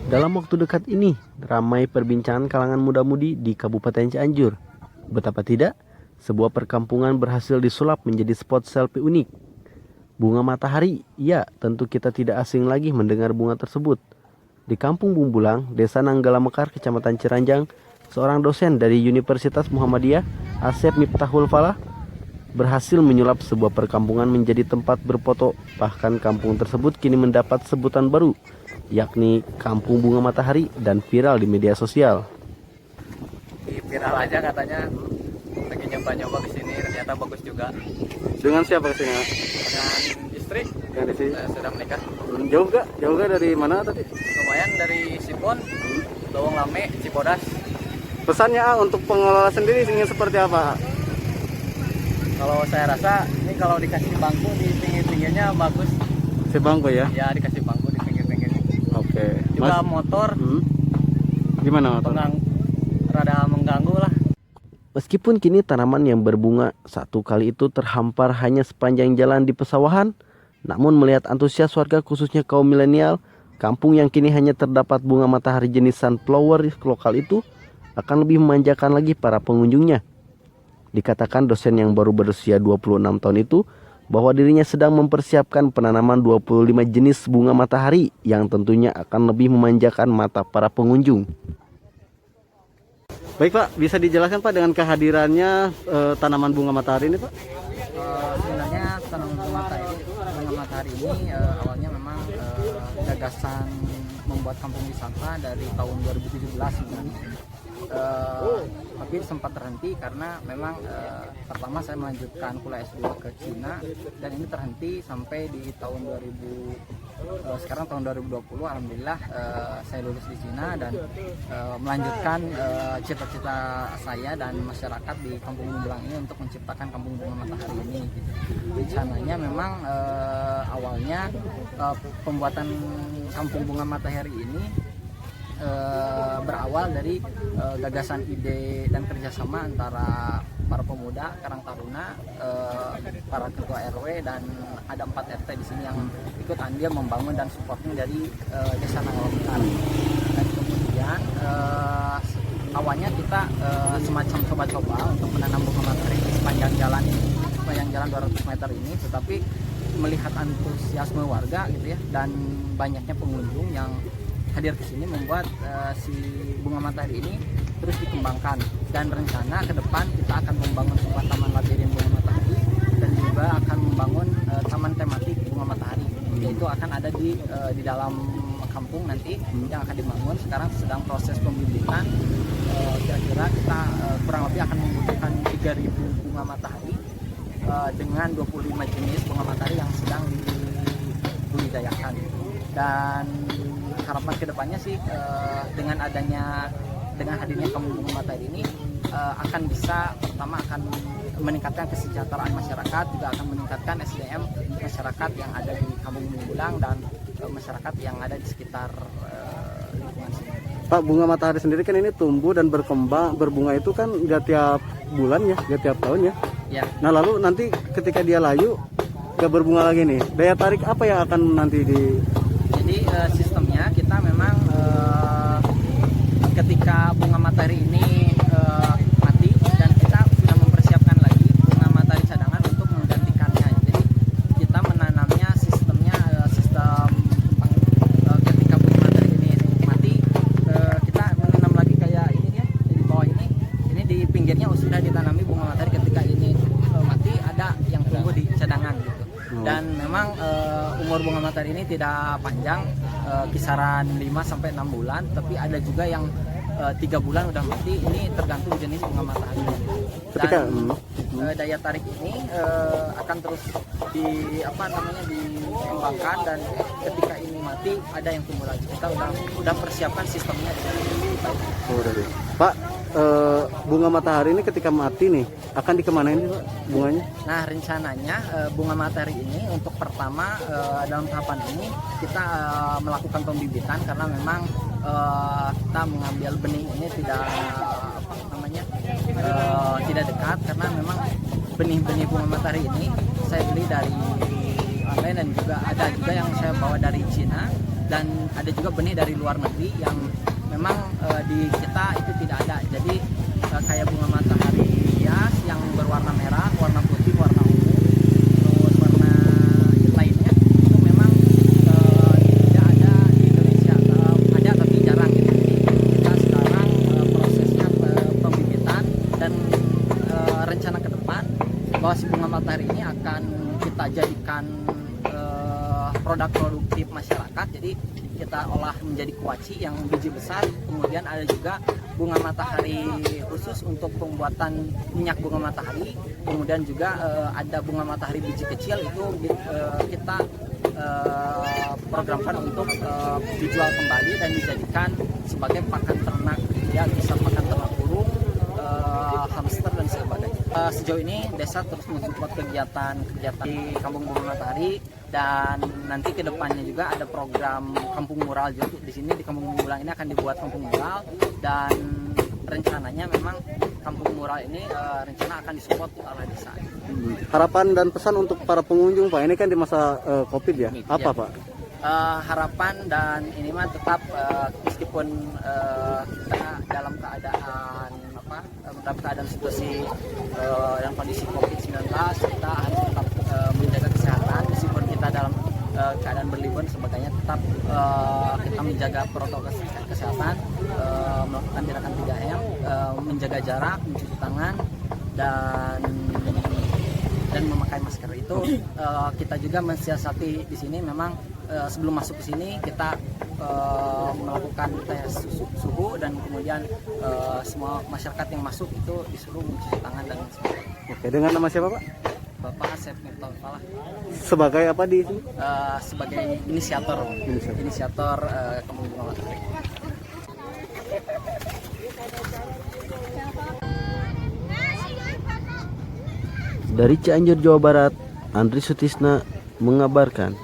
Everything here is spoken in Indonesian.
Dalam waktu dekat ini, ramai perbincangan kalangan muda-mudi di Kabupaten Cianjur. Betapa tidak, sebuah perkampungan berhasil disulap menjadi spot selfie unik. Bunga matahari, ya tentu kita tidak asing lagi mendengar bunga tersebut. Di Kampung Bumbulang, Desa Nanggala Mekar, Kecamatan Ciranjang, seorang dosen dari Universitas Muhammadiyah, Asep Miftahul Falah, berhasil menyulap sebuah perkampungan menjadi tempat berfoto. Bahkan kampung tersebut kini mendapat sebutan baru, yakni Kampung Bunga Matahari, dan viral di media sosial. Viral aja katanya, lagi nyoba-nyoba ke sini, ternyata bagus juga. Dengan siapa kesini? Dengan istri, Yang di sini. sudah menikah. Jauh gak? Jauh gak dari mana tadi? Lumayan dari Sipon, Lawang Lame, Cibodas. Pesannya untuk pengelola sendiri ingin seperti apa? Kalau saya rasa ini kalau dikasih bangku di pinggir-pinggirnya bagus. Si bangku ya? Ya dikasih bangku di pinggir-pinggirnya. Oke. Juga motor, Gimana motor? rada mengganggu lah. Meskipun kini tanaman yang berbunga satu kali itu terhampar hanya sepanjang jalan di pesawahan, namun melihat antusias warga khususnya kaum milenial, kampung yang kini hanya terdapat bunga matahari jenis sunflower lokal itu akan lebih memanjakan lagi para pengunjungnya. Dikatakan dosen yang baru berusia 26 tahun itu bahwa dirinya sedang mempersiapkan penanaman 25 jenis bunga matahari yang tentunya akan lebih memanjakan mata para pengunjung. Baik Pak, bisa dijelaskan Pak dengan kehadirannya tanaman bunga matahari ini Pak? Sebenarnya tanaman bunga matahari ini awalnya memang gagasan membuat kampung wisata dari tahun 2017 sebenarnya. Tapi sempat terhenti karena memang pertama saya melanjutkan kuliah S2 ke Cina dan ini terhenti sampai di tahun 2000. Sekarang tahun 2020 alhamdulillah saya lulus di Cina dan melanjutkan cita-cita saya dan masyarakat di Kampung Bumbulang ini untuk menciptakan Kampung Bunga Matahari ini. Rencananya memang awalnya pembuatan Kampung Bunga Matahari ini berawal dari gagasan ide dan kerjasama antara para pemuda Karang Taruna, para ketua RW dan ada 4 RT di sini yang ikut andil membangun dan supporting dari Desa Nanggala Mekar. Dan kemudian awalnya kita semacam coba-coba untuk menanam bunga matahari di sepanjang jalan 200 meter ini, tetapi melihat antusiasme warga gitu ya dan banyaknya pengunjung yang hadir ke sini membuat si bunga matahari ini terus dikembangkan, dan rencana ke depan kita akan membangun sebuah taman labirin bunga matahari dan juga akan membangun taman tematik bunga matahari, yaitu akan ada di dalam kampung nanti yang akan dibangun. Sekarang sedang proses pembibitan, kira-kira kita kurang lebih akan membutuhkan 3.000 bunga matahari dengan 25 jenis bunga matahari yang sedang dibudidayakan. Dan harapan kedepannya sih dengan hadirnya Kampung Bunga Matahari ini akan bisa, pertama akan meningkatkan kesejahteraan masyarakat, juga akan meningkatkan SDM masyarakat yang ada di Kampung Bumbulang dan masyarakat yang ada di sekitar lingkungan sini. Pak, bunga matahari sendiri kan ini tumbuh dan berkembang, berbunga itu kan gak tiap bulan ya, gak tiap tahun ya. Ya. Nah lalu nanti ketika dia layu gak berbunga lagi nih, daya tarik apa yang akan nanti Jadi sistemnya kita memang ketika bunga matahari ini mati dan kita sudah mempersiapkan lagi bunga matahari cadangan untuk menggantikannya. Jadi kita menanamnya sistem ketika bunga matahari ini mati, kita menanam lagi kayak ini dia di bawah ini di pinggirnya sudah ditanami bunga matahari. Ketika ini mati ada yang tumbuh di cadangan gitu. Dan memang umur bunga matahari ini tidak panjang, kisaran 5-6 bulan, tapi ada juga yang 3 bulan udah mati. Ini tergantung jenis bunga matahari. Dan daya tarik ini akan terus dikembangkan, dan ketika ini mati ada yang tumbuh lagi. Kita udah persiapkan sistemnya dengan baik. Pak, bunga matahari ini ketika mati nih akan dikemanain nih Pak bunganya? Nah rencananya bunga matahari ini untuk pertama dalam tahapan ini kita melakukan pembibitan, karena memang kita mengambil benih ini tidak dekat, karena memang benih-benih bunga matahari ini saya beli dari online dan juga ada juga yang saya bawa dari Cina. dan ada juga benih dari luar negeri yang memang di kita itu tidak ada. Jadi kayak bunga matahari hias yang berwarna merah, warna putih, warna ungu, terus warna lainnya itu memang tidak ada di Indonesia. Ada tapi jarang. Kita sekarang prosesnya pembibitan dan rencana ke depan bahwa si bunga matahari ini akan kita jadikan produk produktif masyarakat. Jadi kita olah menjadi kuaci yang biji besar, kemudian ada juga bunga matahari khusus untuk pembuatan minyak bunga matahari, kemudian juga ada bunga matahari biji kecil itu kita programkan untuk dijual kembali dan dijadikan sebagai pakan ternak, ya bisa pakan ternak burung, hamster dan sebagainya. Sejauh ini desa terus mensupport kegiatan di Kampung Bunga Matahari, dan nanti kedepannya juga ada program kampung mural juga di sini. Di Kampung Mural ini akan dibuat kampung mural, dan rencananya memang kampung mural ini rencana akan disupport oleh desa. Harapan dan pesan untuk para pengunjung Pak, ini kan di masa Covid ya, apa Pak? Harapan dan ini mah tetap meskipun kita dalam keadaan situasi dan kondisi COVID-19, kita harus tetap menjaga kesehatan. Meskipun kita dalam keadaan berlibur sebagainya, tetap kita menjaga protokol kesehatan, melakukan gerakan 3M, menjaga jarak, mencuci tangan, dan memakai masker. Itu kita juga mensiasati di sini. Memang sebelum masuk ke sini kita melakukan tes suhu, dan kemudian semua masyarakat yang masuk itu disuruh mencuci tangan dan sebagainya. Oke, dengan nama siapa Pak? Bapak Asep Mirta Falah, Sebagai apa di sini? sebagai inisiator Kampung Bunga Matahari. Dari Cianjur, Jawa Barat, Andri Sutisna mengabarkan.